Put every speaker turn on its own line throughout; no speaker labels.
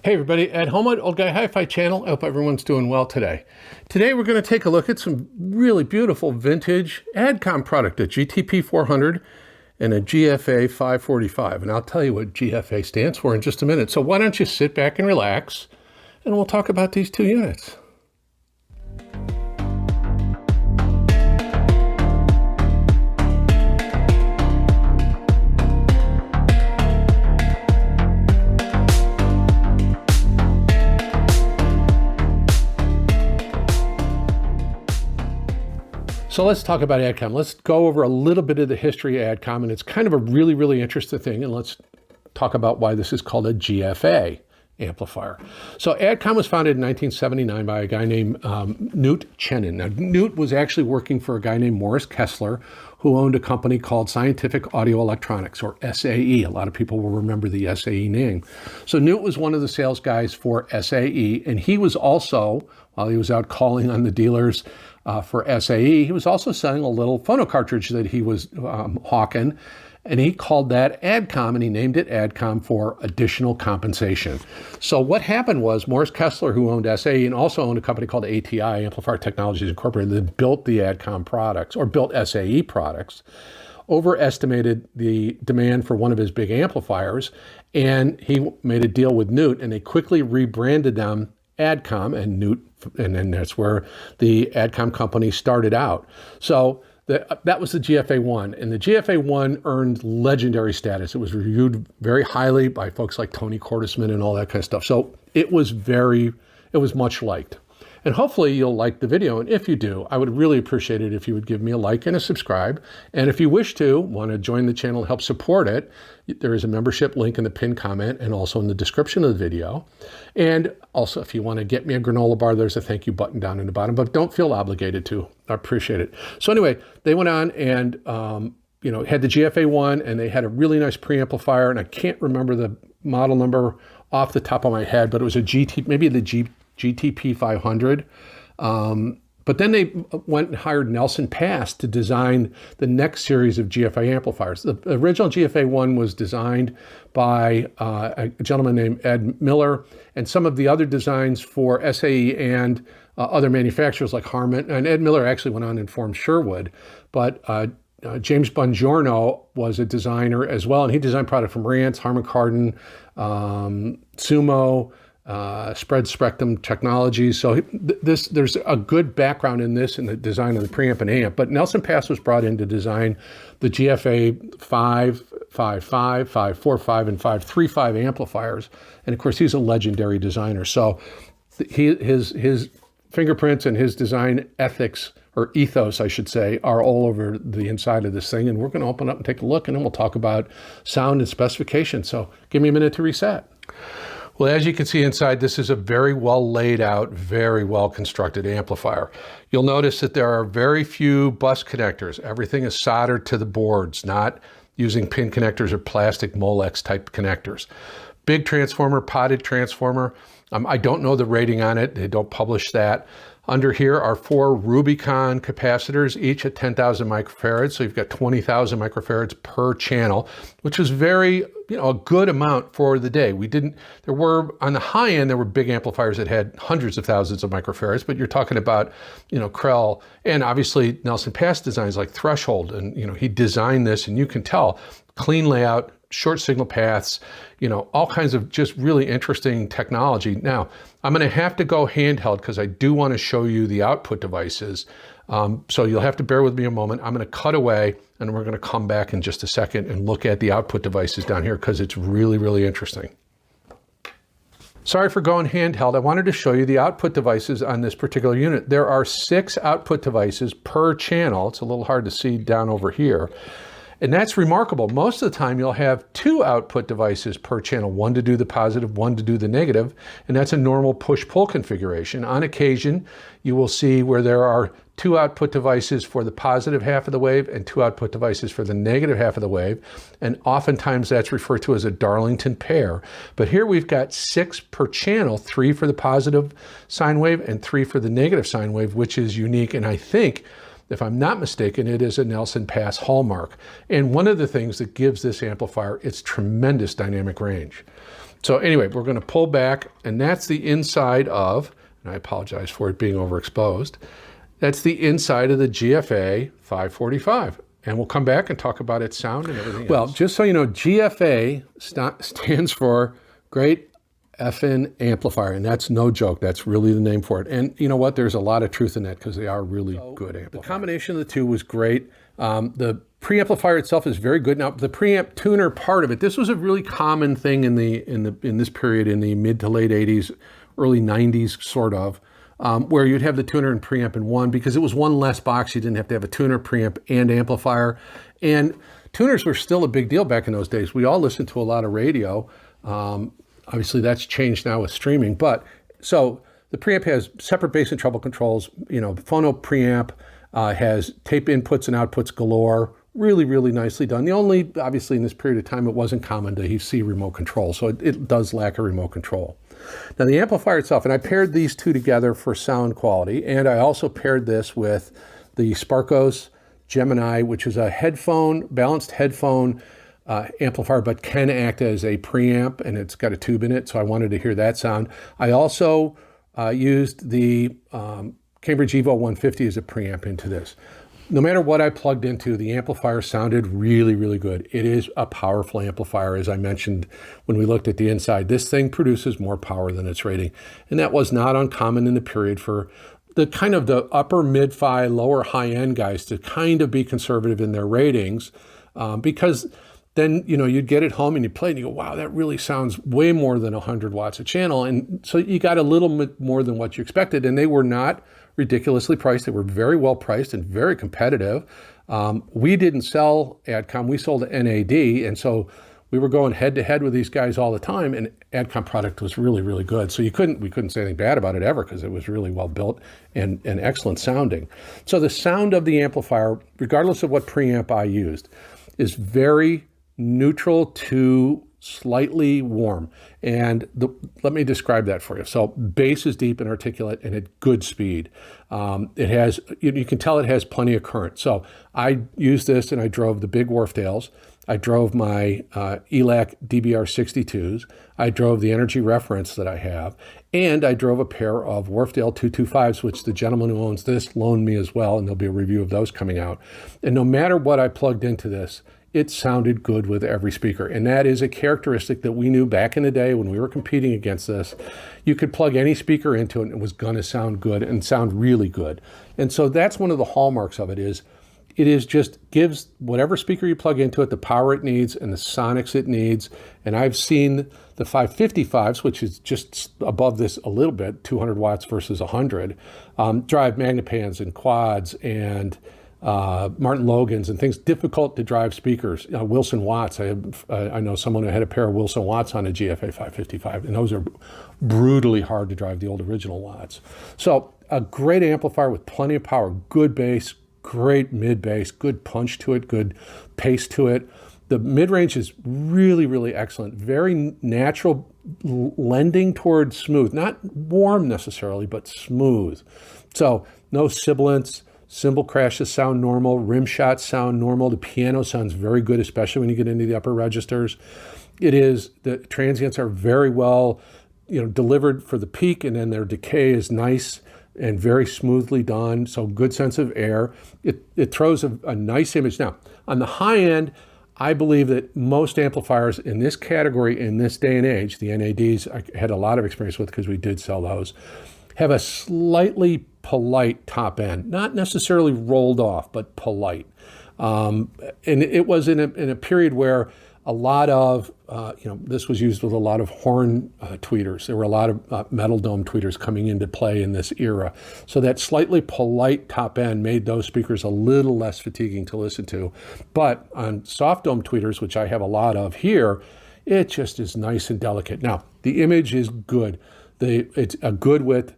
Hey everybody, at home at Old Guy Hi-Fi channel. I hope everyone's doing well today. Today we're going to take a look at some really beautiful vintage Adcom product, a GTP400 and a GFA 545. And I'll tell you what GFA stands for in just a minute. So why don't you sit back and relax and we'll talk about these two units. So let's talk about Adcom. Let's go over a little bit of the history of Adcom, and it's kind of a really, really interesting thing. And let's talk about why this is called a GFA amplifier. So Adcom was founded in 1979 by a guy named Knut Chenin. Now, Knut was actually working for a guy named Morris Kessler, who owned a company called Scientific Audio Electronics, or SAE. A lot of people will remember the SAE name. So Knut was one of the sales guys for SAE, and he was also, while he was out calling on the dealers for SAE, he was also selling a little phono cartridge that he was hawking, and he called that Adcom, and he named it Adcom for additional compensation. So what happened was Morris Kessler, who owned SAE and also owned a company called ATI, Amplifier Technologies Incorporated, that built the Adcom products, or built SAE products, overestimated the demand for one of his big amplifiers, and he made a deal with Knut, and they quickly rebranded them Adcom, and Knut, and then that's where the Adcom company started out. So that was the GFA1, and the GFA1 earned legendary status. It was reviewed very highly by folks like Tony Cordesman and all that kind of stuff. So it was much liked. And hopefully you'll like the video. And if you do, I would really appreciate it if you would give me a like and a subscribe. And if you want to join the channel and help support it, there is a membership link in the pinned comment and also in the description of the video. And also, if you want to get me a granola bar, there's a thank you button down in the bottom, but don't feel obligated to. I appreciate it. So anyway, they went on and had the GFA1, and they had a really nice preamplifier, and I can't remember the model number off the top of my head, but it was a GTP500. But then they went and hired Nelson Pass to design the next series of GFA amplifiers. The original GFA1 was designed by a gentleman named Ed Miller, and some of the other designs for SAE and other manufacturers like Harman. And Ed Miller actually went on and formed Sherwood, but James Bongiorno was a designer as well, and he designed product from Rance, Harman Kardon, Sumo, Spread Spectrum Technologies. So there's a good background in this in the design of the preamp and amp. But Nelson Pass was brought in to design the GFA 555, 545, and 535 amplifiers. And of course, he's a legendary designer. So his fingerprints and his design ethics, or ethos, I should say, are all over the inside of this thing. And we're going to open up and take a look, and then we'll talk about sound and specification. So give me a minute to reset. Well, as you can see inside, this is a very well laid out, very well constructed amplifier. You'll notice that there are very few bus connectors. Everything is soldered to the boards, not using pin connectors or plastic Molex type connectors. Big transformer, potted transformer. I don't know the rating on it. They don't publish that. Under here are 4 Rubicon capacitors, each at 10,000 microfarads. So you've got 20,000 microfarads per channel, which is very, a good amount for the day. On the high end, there were big amplifiers that had hundreds of thousands of microfarads, but you're talking about, Krell, and obviously Nelson Pass designs like Threshold, and, he designed this, and you can tell, clean layout, short signal paths, all kinds of just really interesting technology. Now, I'm going to have to go handheld because I do want to show you the output devices. So you'll have to bear with me a moment. I'm going to cut away, and we're going to come back in just a second and look at the output devices down here because it's really, really interesting. Sorry for going handheld. I wanted to show you the output devices on this particular unit. There are 6 output devices per channel. It's a little hard to see down over here. And that's remarkable. Most of the time you'll have 2 output devices per channel, one to do the positive, one to do the negative, and that's a normal push-pull configuration. On occasion, you will see where there are 2 output devices for the positive half of the wave and 2 output devices for the negative half of the wave, and oftentimes that's referred to as a Darlington pair. But here we've got 6 per channel, 3 for the positive sine wave and 3 for the negative sine wave, which is unique, and I think, if I'm not mistaken, it is a Nelson Pass hallmark. And one of the things that gives this amplifier its tremendous dynamic range. So anyway, we're going to pull back, and that's the inside of, and I apologize for it being overexposed, that's the inside of the GFA 545. And we'll come back and talk about its sound and everything else. Well, just so you know, GFA stands for Great Effin' Amplifier, and that's no joke. That's really the name for it. And you know what? There's a lot of truth in that because they are really good amplifiers. The combination of the two was great. The preamplifier itself is very good. Now, the preamp tuner part of it, this was a really common thing in this period in the mid to late 80s, early 90s, sort of. Where you'd have the tuner and preamp in one because it was one less box. You didn't have to have a tuner, preamp, and amplifier. And tuners were still a big deal back in those days. We all listened to a lot of radio. Obviously, that's changed now with streaming. But so the preamp has separate bass and treble controls. You know, phono preamp has tape inputs and outputs galore. Really, really nicely done. The only, obviously, in this period of time, it wasn't common to see remote control. So it does lack a remote control. Now the amplifier itself, and I paired these two together for sound quality, and I also paired this with the Sparkos Gemini, which is a balanced headphone amplifier, but can act as a preamp, and it's got a tube in it, so I wanted to hear that sound. I also used the Cambridge Evo 150 as a preamp into this. No matter what I plugged into, the amplifier sounded really, really good. It is a powerful amplifier, as I mentioned when we looked at the inside. This thing produces more power than its rating, and that was not uncommon in the period for the kind of the upper mid-fi, lower high-end guys to kind of be conservative in their ratings, because then, you know, you'd get it home and you play and you go, wow, that really sounds way more than 100 watts a channel. And so you got a little bit more than what you expected, and they were not ridiculously priced. They were very well priced and very competitive. We didn't sell Adcom, we sold NAD, and so we were going head to head with these guys all the time, and Adcom product was really, really good. So we couldn't say anything bad about it ever because it was really well built and excellent sounding. So the sound of the amplifier, regardless of what preamp I used, is very neutral to slightly warm. And let me describe that for you. So bass is deep and articulate and at good speed. It has, you can tell it has plenty of current. So I used this and I drove the big Wharfdales. I drove my ELAC DBR62s. I drove the Energy Reference that I have. And I drove a pair of Wharfdale 225s, which the gentleman who owns this loaned me as well. And there'll be a review of those coming out. And no matter what I plugged into this, it sounded good with every speaker. And that is a characteristic that we knew back in the day when we were competing against this. You could plug any speaker into it and it was gonna sound good and sound really good. And so that's one of the hallmarks of it is just gives whatever speaker you plug into it the power it needs and the sonics it needs. And I've seen the 555s, which is just above this a little bit, 200 watts versus 100, drive Magnepans and quads and Martin Logans and things, difficult to drive speakers. Wilson Watts, I know someone who had a pair of Wilson Watts on a GFA 555, and those are brutally hard to drive, the old original Watts. So a great amplifier with plenty of power, good bass, great mid bass, good punch to it, good pace to it. The mid-range is really, really excellent, very natural, lending towards smooth, not warm necessarily, but smooth. So no sibilance. Cymbal crashes sound normal, rim shots sound normal, the piano sounds very good, especially when you get into the upper registers. The transients are very well, delivered for the peak, and then their decay is nice and very smoothly done, so good sense of air. It throws a nice image. Now, on the high end, I believe that most amplifiers in this category, in this day and age, the NADs I had a lot of experience with because we did sell those, have a slightly polite top end, not necessarily rolled off, but polite. And it was in a period where a lot of, this was used with a lot of horn tweeters. There were a lot of metal dome tweeters coming into play in this era. So that slightly polite top end made those speakers a little less fatiguing to listen to. But on soft dome tweeters, which I have a lot of here, it just is nice and delicate. Now, the image is good. It's a good width,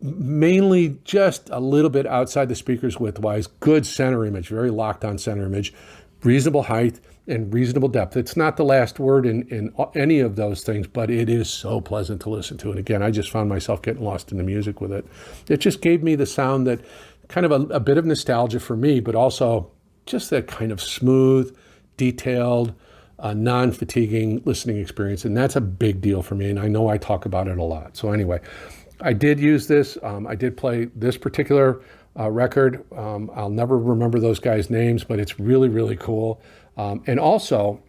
mainly just a little bit outside the speakers width-wise, good center image, very locked on center image, reasonable height and reasonable depth. It's not the last word in any of those things, but it is so pleasant to listen to. And again, I just found myself getting lost in the music with it. It just gave me the sound that kind of a bit of nostalgia for me, but also just that kind of smooth, detailed, non-fatiguing listening experience, and that's a big deal for me, and I know I talk about it a lot. So anyway, I did use this. I did play this particular record. I'll never remember those guys' names, but it's really, really cool. And also,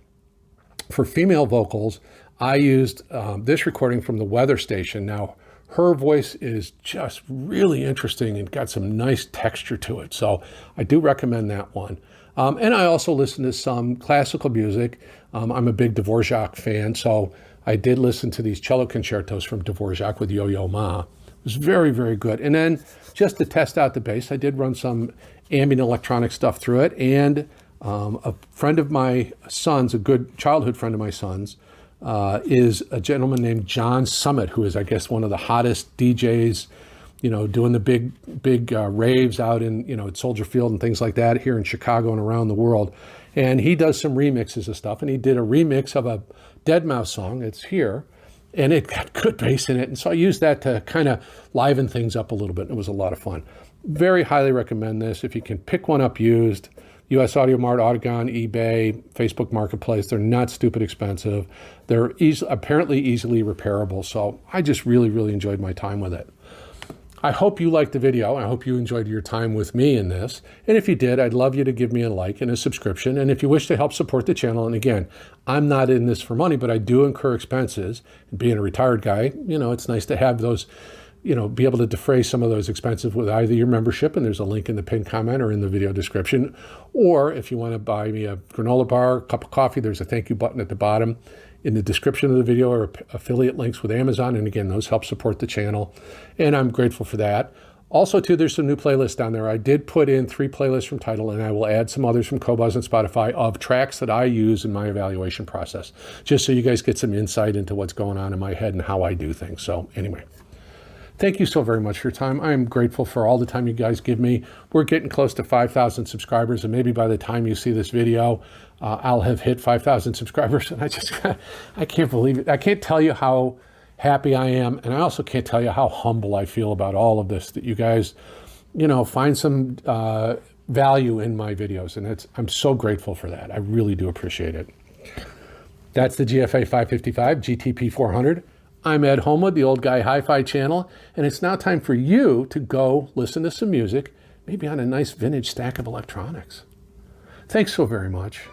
for female vocals, I used this recording from the weather station. Now, her voice is just really interesting and got some nice texture to it. So I do recommend that one. And I also listen to some classical music. I'm a big Dvorak fan, so I did listen to these cello concertos from Dvorak with Yo-Yo Ma. It was very, very good. And then just to test out the bass, I did run some ambient electronic stuff through it. And a friend of my son's, a good childhood friend of my son's, is a gentleman named John Summit, who is, I guess, one of the hottest DJs, you know, doing the big raves out in, you know, at Soldier Field and things like that here in Chicago and around the world. And he does some remixes of stuff. And he did a remix of a Deadmau5 song. It's here. And it got good bass in it. And so I used that to kind of liven things up a little bit. It was a lot of fun. Very highly recommend this. If you can pick one up used, US Audio Mart, Audiogon, eBay, Facebook Marketplace, they're not stupid expensive. They're apparently easily repairable. So I just really, really enjoyed my time with it. I hope you liked the video. I hope you enjoyed your time with me in this. And if you did, I'd love you to give me a like and a subscription. And if you wish to help support the channel, and again, I'm not in this for money, but I do incur expenses. And being a retired guy, you know, it's nice to have those, you know, be able to defray some of those expenses with either your membership, and there's a link in the pinned comment or in the video description, or if you want to buy me a granola bar, a cup of coffee, there's a thank you button at the bottom in the description of the video, or affiliate links with Amazon. And again, those help support the channel, and I'm grateful for that. Also, too, there's some new playlists down there. I did put in 3 playlists from Tidal, and I will add some others from Qobuz and Spotify of tracks that I use in my evaluation process, just so you guys get some insight into what's going on in my head and how I do things. So anyway, thank you so very much for your time. I am grateful for all the time you guys give me. We're getting close to 5,000 subscribers, and maybe by the time you see this video, I'll have hit 5,000 subscribers. And I can't believe it. I can't tell you how happy I am, and I also can't tell you how humble I feel about all of this, that you guys, you know, find some value in my videos, and I'm so grateful for that. I really do appreciate it. That's the GFA 555 GTP400. I'm Ed Homewood, the Old Guy Hi-Fi channel, and it's now time for you to go listen to some music, maybe on a nice vintage stack of electronics. Thanks so very much.